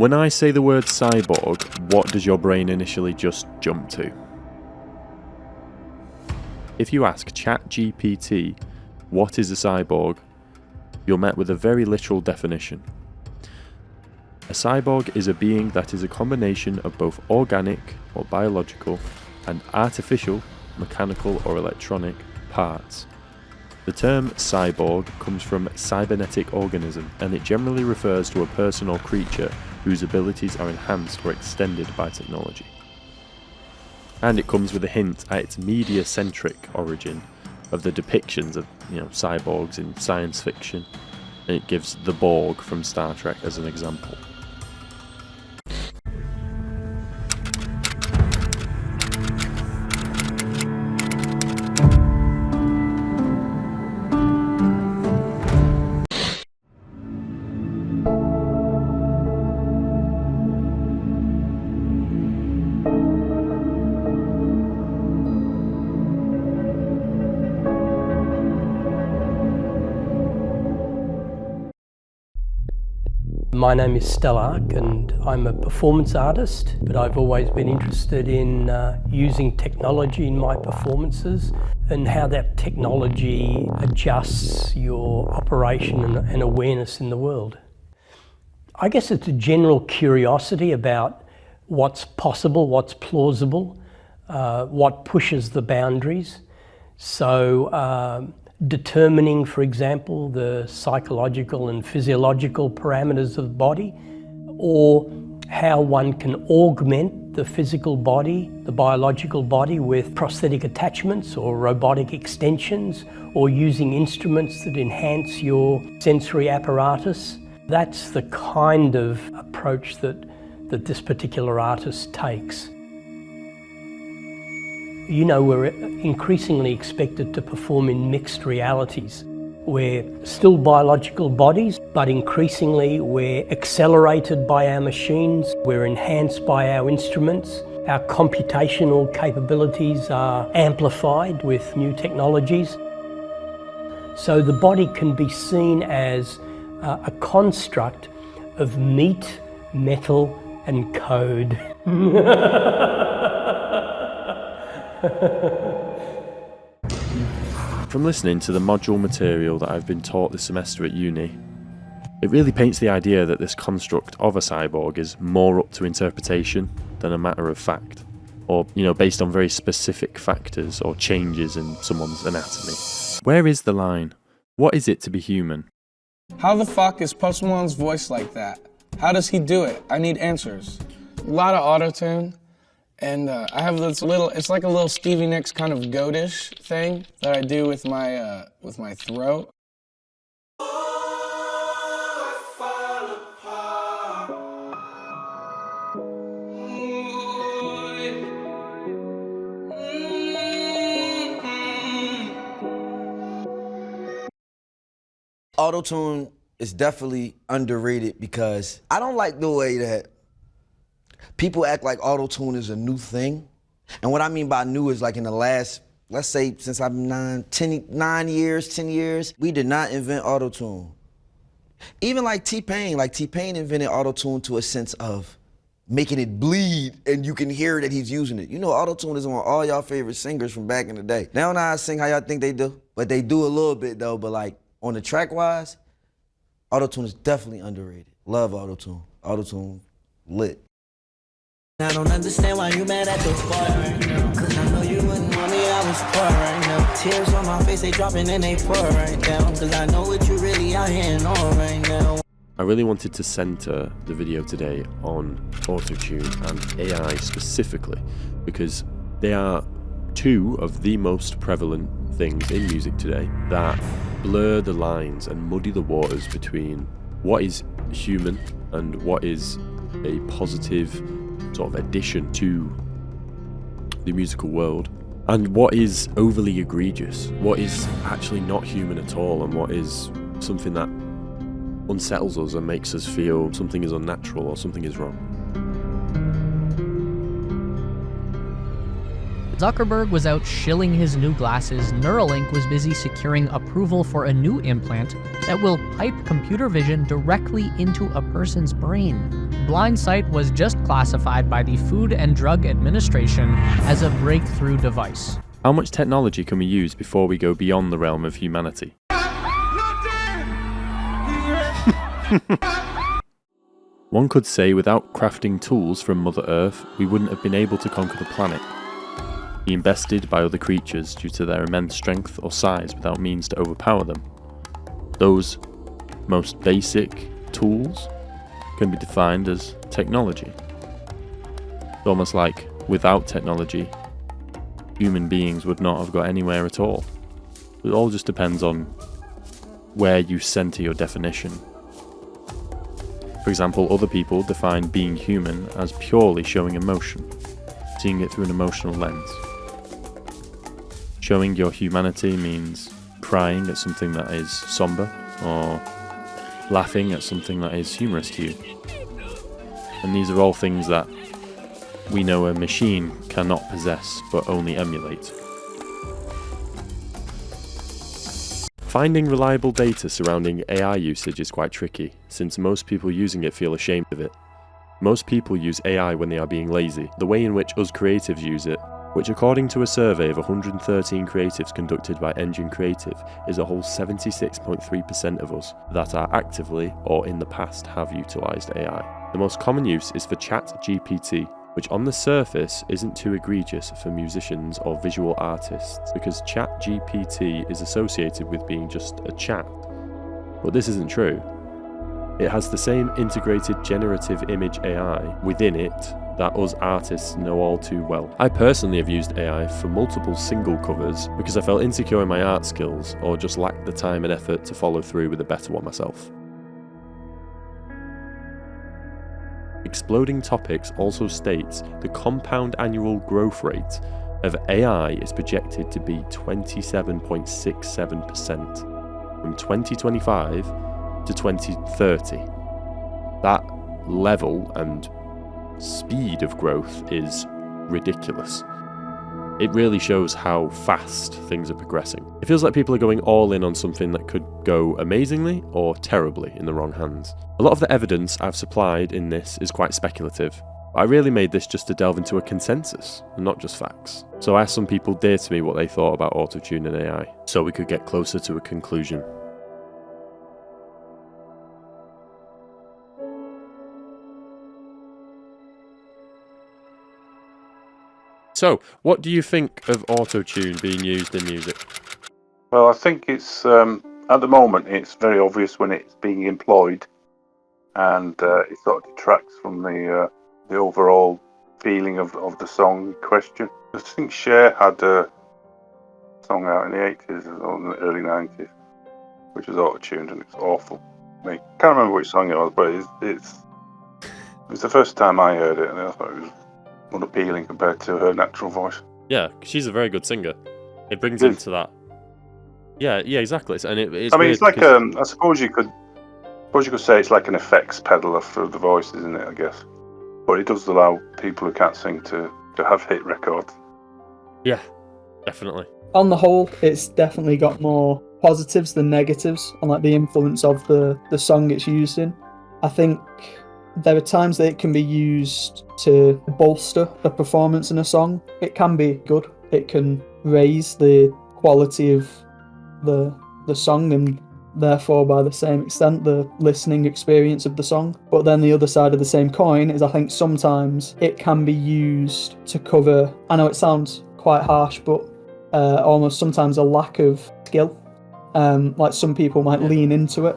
When I say the word cyborg, what does your brain initially just jump to? If you ask ChatGPT, what is a cyborg, you're met with a very literal definition. A cyborg is a being that is a combination of both organic or biological and artificial, mechanical or electronic parts. The term cyborg comes from cybernetic organism, and it generally refers to a person or creature whose abilities are enhanced or extended by technology. And it comes with a hint at its media-centric origin of the depictions of, cyborgs in science fiction, and it gives the Borg from Star Trek as an example. My name is Stellark and I'm a performance artist, but I've always been interested in using technology in my performances and how that technology adjusts your operation and awareness in the world. I guess it's a general curiosity about what's possible, what's plausible, what pushes the boundaries. So determining, for example, the psychological and physiological parameters of the body, or how one can augment the physical body, the biological body, with prosthetic attachments or robotic extensions, or using instruments that enhance your sensory apparatus. That's the kind of approach that this particular artist takes. We're increasingly expected to perform in mixed realities. We're still biological bodies, but increasingly we're accelerated by our machines, we're enhanced by our instruments, our computational capabilities are amplified with new technologies. So the body can be seen as a construct of meat, metal, and code. From listening to the module material that I've been taught this semester at uni, it really paints the idea that this construct of a cyborg is more up to interpretation than a matter of fact, or, based on very specific factors or changes in someone's anatomy. Where is the line? What is it to be human? How the fuck is Post Malone's voice like that? How does he do it? I need answers. A lot of Autotune. And I have this it's like a little Stevie Nicks kind of goatish thing that I do with my throat. Autotune is definitely underrated because I don't like the way that people act like Autotune is a new thing. And what I mean by new is like in the last, let's say since I'm 10 years, we did not invent Autotune. Even like T-Pain invented Autotune to a sense of making it bleed and you can hear that he's using it. Autotune is on all y'all favorite singers from back in the day. They don't know how to sing how y'all think they do, but they do a little bit though, but like on the track wise, Autotune is definitely underrated. Love Autotune. Autotune lit. I don't understand why you mad at the bar right now. Cause I know you wouldn't want me, I was poor right now. Tears on my face, they dropping and they pour right now. Cause I know what you really out here and on right now. I really wanted to centre the video today on Autotune and AI specifically, because they are two of the most prevalent things in music today that blur the lines and muddy the waters between what is human and what is a positive sort of addition to the musical world, and what is overly egregious, what is actually not human at all, and what is something that unsettles us and makes us feel something is unnatural or something is wrong. Zuckerberg was out shilling his new glasses, Neuralink was busy securing approval for a new implant that will pipe computer vision directly into a person's brain. blind site was just classified by the Food and Drug Administration as a breakthrough device. How much technology can we use before we go beyond the realm of humanity? One could say without crafting tools from Mother Earth, we wouldn't have been able to conquer the planet, being bested by other creatures due to their immense strength or size without means to overpower them. Those most basic tools can be defined as technology. It's almost like without technology, human beings would not have got anywhere at all. It all just depends on where you center your definition. For example, other people define being human as purely showing emotion, seeing it through an emotional lens. Showing your humanity means crying at something that is somber, or laughing at something that is humorous to you. And these are all things that we know a machine cannot possess, but only emulate. Finding reliable data surrounding AI usage is quite tricky, since most people using it feel ashamed of it. Most people use AI when they are being lazy. The way in which us creatives use it, which according to a survey of 113 creatives conducted by Engine Creative, is a whole 76.3% of us that are actively or in the past have utilised AI. The most common use is for ChatGPT, which on the surface isn't too egregious for musicians or visual artists, because ChatGPT is associated with being just a chat. But this isn't true. It has the same integrated generative image AI within it that us artists know all too well. I personally have used AI for multiple single covers because I felt insecure in my art skills or just lacked the time and effort to follow through with a better one myself. Exploding Topics also states the compound annual growth rate of AI is projected to be 27.67% from 2025 to 2030. That level and speed of growth is ridiculous. It really shows how fast things are progressing. It feels like people are going all in on something that could go amazingly or terribly in the wrong hands. A lot of the evidence I've supplied in this is quite speculative. I really made this just to delve into a consensus, and not just facts. So I asked some people dear to me what they thought about Autotune and AI, so we could get closer to a conclusion. So, what do you think of Autotune being used in music? Well, I think it's at the moment it's very obvious when it's being employed, and it sort of detracts from the overall feeling of the song in question. I think Cher had a song out in the 80s or in the early 90s, which was auto-tuned, and it's awful. I can't remember which song it was, but it was the first time I heard it, and I thought it was unappealing compared to her natural voice. Yeah, she's a very good singer. It brings into that. Yeah, exactly. And it's. I mean, it's like I suppose you could say it's like an effects pedal for the voice, isn't it? I guess, but it does allow people who can't sing to have hit records. Yeah, definitely. On the whole, it's definitely got more positives than negatives on like the influence of the song it's used in. I think there are times that it can be used to bolster the performance in a song. It can be good. It can raise the quality of the song and therefore by the same extent the listening experience of the song. But then the other side of the same coin is I think sometimes it can be used to cover, I know it sounds quite harsh, but almost sometimes a lack of skill. Like some people might lean into it.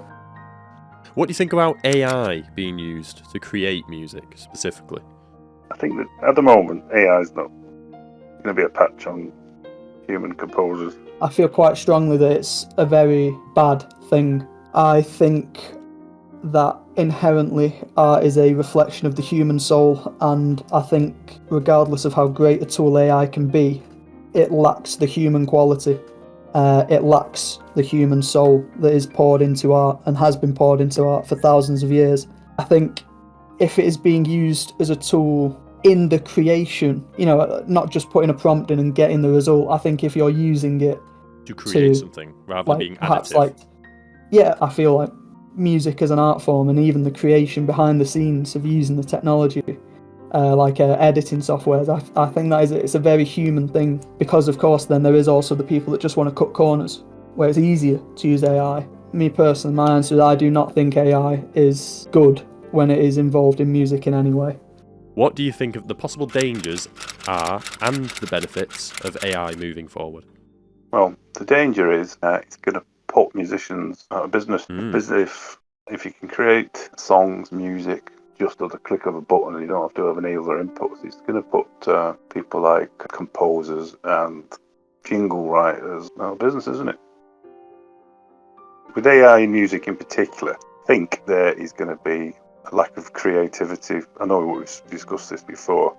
What do you think about AI being used to create music specifically? I think that at the moment AI is not going to be a patch on human composers. I feel quite strongly that it's a very bad thing. I think that inherently art is a reflection of the human soul, and I think regardless of how great a tool AI can be, it lacks the human quality. It lacks the human soul that is poured into art and has been poured into art for thousands of years. I think if it is being used as a tool in the creation, not just putting a prompt in and getting the result, I think if you're using it to create something rather than being perhaps additive. I feel like music as an art form and even the creation behind the scenes of using the technology, like editing softwares, I think that it's a very human thing, because of course then there is also the people that just want to cut corners, where it's easier to use AI. Me personally, my answer is I do not think AI is good when it is involved in music in any way. What do you think of the possible dangers are and the benefits of AI moving forward? Well, the danger is it's going to put musicians out of business. If you can create songs, music, just at the click of a button, and you don't have to have any other inputs, it's going to put people like composers and jingle writers out of business, isn't it? With AI music in particular, I think there is going to be a lack of creativity. I know we've discussed this before,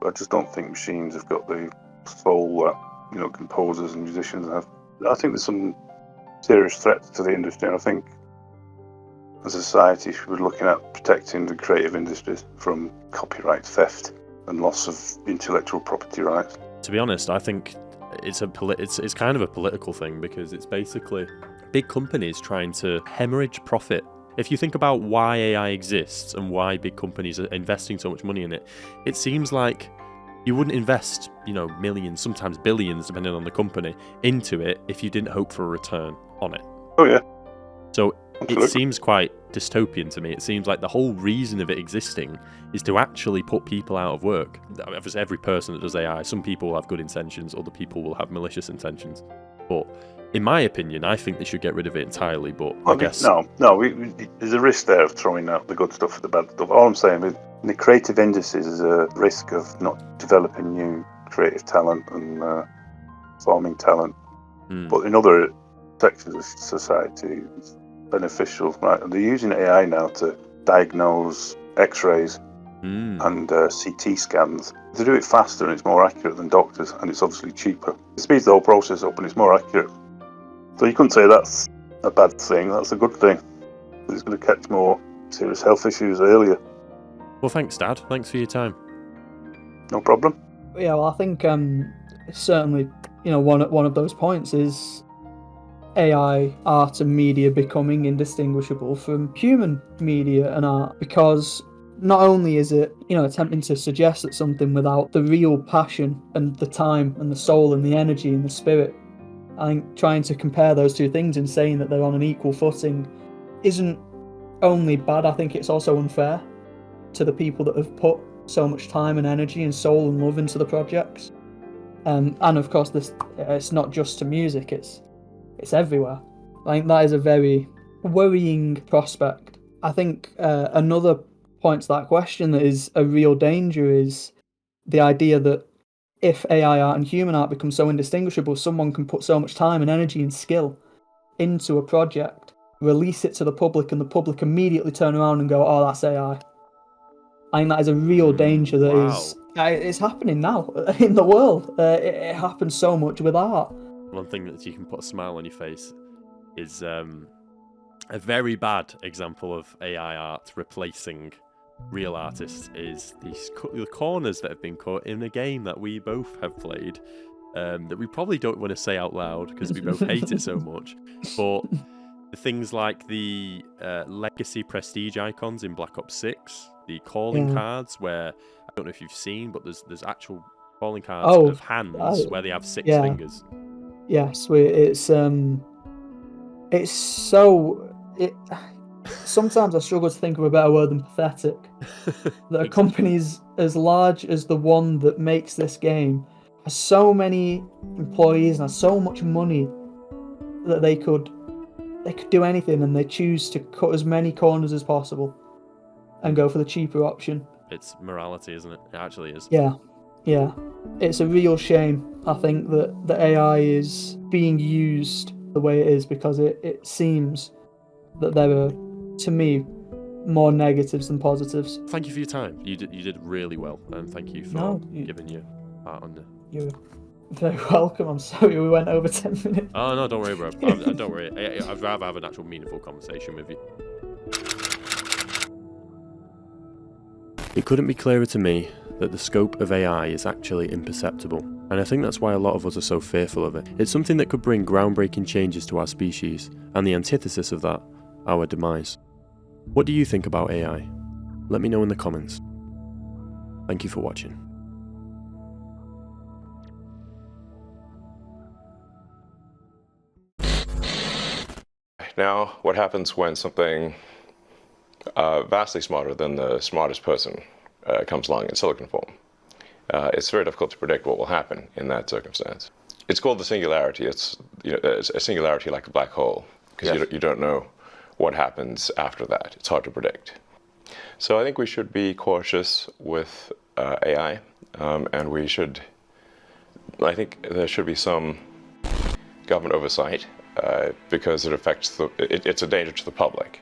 but I just don't think machines have got the soul that composers and musicians have. I think there's some serious threats to the industry, and I think as a society we're looking at protecting the creative industries from copyright theft and loss of intellectual property rights. To be honest, I think it's kind of a political thing, because it's basically big companies trying to hemorrhage profit. If you think about why AI exists and why big companies are investing so much money in it, it seems like you wouldn't invest, millions, sometimes billions, depending on the company, into it if you didn't hope for a return on it. Oh yeah. So Absolutely. It seems quite dystopian to me. It seems like the whole reason of it existing is to actually put people out of work. Obviously, every person that does AI, some people will have good intentions, other people will have malicious intentions. But in my opinion, I think they should get rid of it entirely. But I guess no. There's a risk there of throwing out the good stuff for the bad stuff. All I'm saying is, in the creative industries, there's a risk of not developing new creative talent and forming talent. But in other sectors of society, it's beneficial, right? And they're using AI now to diagnose X-rays and CT scans. They do it faster and it's more accurate than doctors, and it's obviously cheaper. It speeds the whole process up and it's more accurate. So you couldn't say that's a bad thing. That's a good thing. It's going to catch more serious health issues earlier. Well, thanks, Dad. Thanks for your time. No problem. Yeah, well, I think certainly, one of those points is AI art and media becoming indistinguishable from human media and art, because not only is it, attempting to suggest that something without the real passion and the time and the soul and the energy and the spirit, I think trying to compare those two things and saying that they're on an equal footing isn't only bad, I think it's also unfair to the people that have put so much time and energy and soul and love into the projects. And of course, it's not just to music, it's everywhere. I think that is a very worrying prospect. I think another point to that question that is a real danger is the idea that if AI art and human art become so indistinguishable, someone can put so much time and energy and skill into a project, release it to the public, and the public immediately turn around and go, "Oh, that's AI." I think that is a real danger it's happening now in the world. It happens so much with art. One thing that you can put a smile on your face is a very bad example of AI art replacing real artists is the corners that have been cut in a game that we both have played, that we probably don't want to say out loud because we both hate it so much. But things like the legacy prestige icons in Black Ops 6, the calling cards, where I don't know if you've seen, but there's actual calling cards of hands where they have 6 fingers. Yes, it's so. Sometimes I struggle to think of a better word than pathetic. That a company as large as the one that makes this game has so many employees and has so much money that they could do anything, and they choose to cut as many corners as possible and go for the cheaper option. It's morality, isn't it? It actually is. Yeah. It's a real shame, I think, that the AI is being used the way it is, because it seems that there are, to me, more negatives than positives. Thank you for your time. You did really well, and thank you for giving your part on there. You're very welcome. I'm sorry we went over 10 minutes. Oh no, don't worry, bro. Don't worry. I'd rather have an actual meaningful conversation with you. It couldn't be clearer to me that the scope of AI is actually imperceptible, and I think that's why a lot of us are so fearful of it. It's something that could bring groundbreaking changes to our species, and the antithesis of that, our demise. What do you think about AI? Let me know in the comments. Thank you for watching. Now, what happens when something vastly smarter than the smartest person comes along in silicon form? It's very difficult to predict what will happen in that circumstance. It's called the singularity. It's, it's a singularity like a black hole, because you don't know what happens after that. It's hard to predict. So I think we should be cautious with AI, and I think there should be some government oversight, because it affects it's a danger to the public.